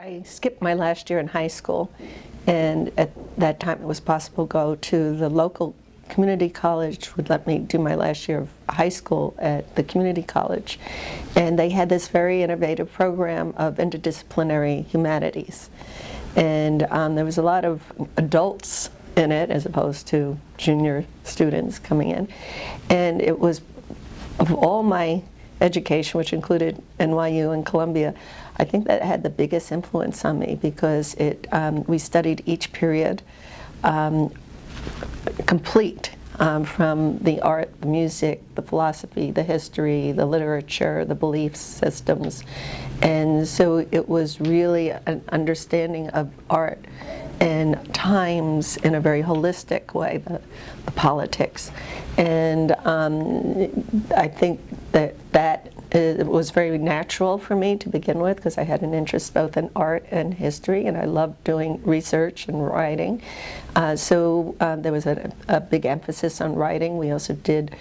I skipped my last year in high school, and at that time it was possible to go to the local community college, would let me do my last year of high school at the community college. And they had this very innovative program of interdisciplinary humanities. And there was a lot of adults in it as opposed to junior students coming in. And it was, of all my education, which included NYU and Columbia, I think that had the biggest influence on me because we studied each period complete, from the art, the music, the philosophy, the history, the literature, the belief systems. And so it was really an understanding of art and times in a very holistic way, the politics. And I think that it was very natural for me to begin with because I had an interest both in art and history, and I loved doing research and writing. So there was a big emphasis on writing. We also did,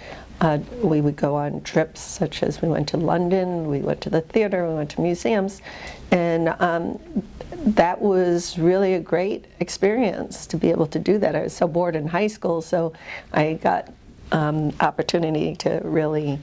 we would go on trips such as we went to London, we went to the theater, we went to museums, and that was really a great experience to be able to do that. I was so bored in high school, so I got opportunity to really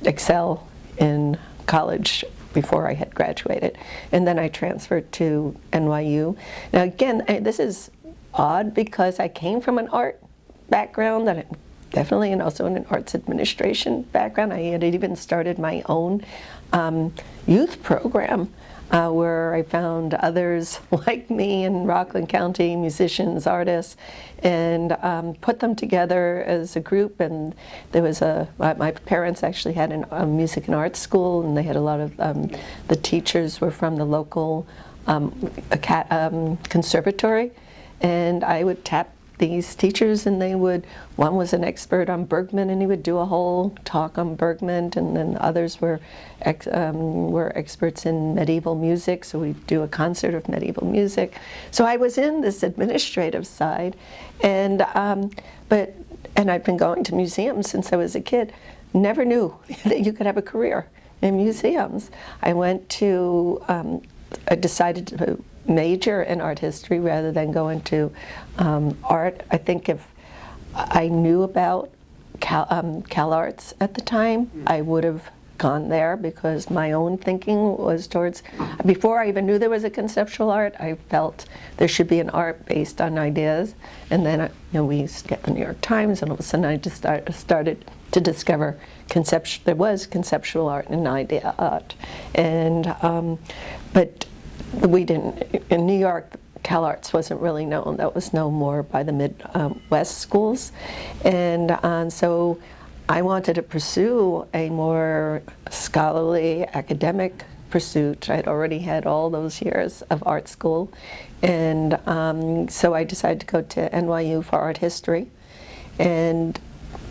excel in college before I had graduated. And then I transferred to NYU. Now again, this is odd because I came from an art background, and definitely, and also in an arts administration background. I had even started my own youth program where I found others like me in Rockland County, musicians, artists, and put them together as a group. And there was my parents actually had a music and arts school, and they had a lot of, the teachers were from the local conservatory, and I would tap these teachers, and they would, one was an expert on Bergman, and he would do a whole talk on Bergman, and then others were experts in medieval music, so we'd do a concert of medieval music. So I was in this administrative side, and I've been going to museums since I was a kid. Never knew that you could have a career in museums. I decided to major in art history rather than go into art. I think if I knew about Cal Arts at the time, I would have gone there because my own thinking was towards, before I even knew there was a conceptual art, I felt there should be an art based on ideas. And then we used to get the New York Times, and all of a sudden I just started to discover there was conceptual art and idea art. And but we didn't, in New York, Cal Arts wasn't really known. That was known more by the Midwest schools. And so I wanted to pursue a more scholarly, academic pursuit. I'd already had all those years of art school. And so I decided to go to NYU for art history. And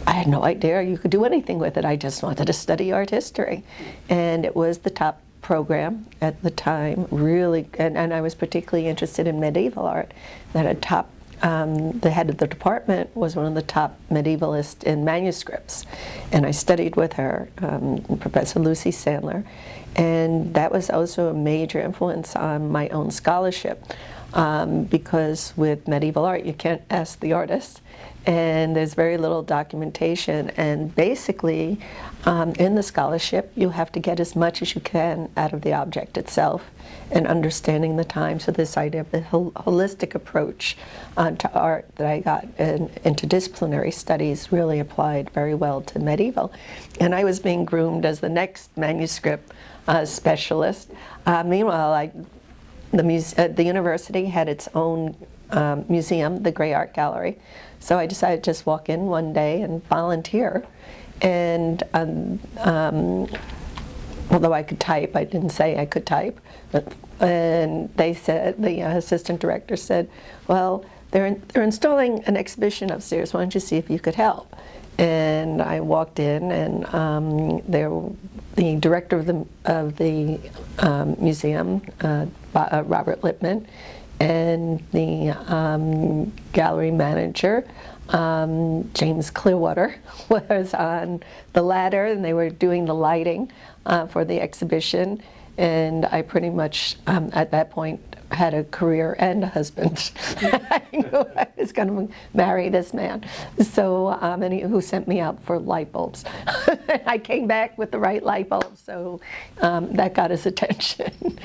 I had no idea you could do anything with it. I just wanted to study art history. And it was the top program at the time, really, and I was particularly interested in medieval art. That the head of the department was one of the top medievalists in manuscripts, and I studied with her, Professor Lucy Sandler, and that was also a major influence on my own scholarship, because with medieval art you can't ask the artist, and there's very little documentation, and basically in the scholarship you have to get as much as you can out of the object itself and understanding the time. So this idea of the holistic approach to art that I got in interdisciplinary studies really applied very well to medieval. And I was being groomed as the next manuscript specialist. Meanwhile, the university had its own museum, the Gray Art Gallery. So I decided to just walk in one day and volunteer. And although I could type, I didn't say I could type. And they said, the assistant director said, well, they're installing an exhibition upstairs. Why don't you see if you could help? And I walked in, and the director of the museum, Robert Lippman, and the gallery manager, James Clearwater, was on the ladder, and they were doing the lighting for the exhibition. and I pretty much, at that point, had a career and a husband. I knew I was going to marry this man, so who sent me out for light bulbs. I came back with the right light bulbs, so that got his attention.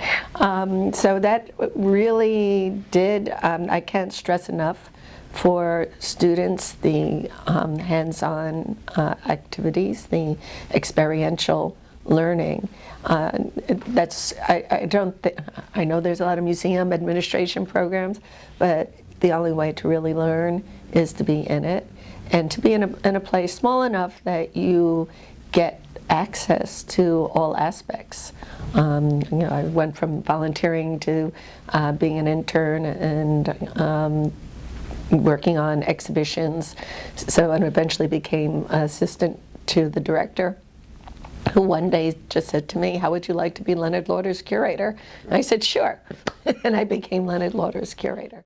So that really did, I can't stress enough for students the hands-on activities, the experiential learning. I know there's a lot of museum administration programs, but the only way to really learn is to be in it, and to be in a place small enough that you get access to all aspects. I went from volunteering to being an intern and working on exhibitions, and eventually became assistant to the director, who one day just said to me, "How would you like to be Leonard Lauder's curator?" And I said, "Sure." And I became Leonard Lauder's curator.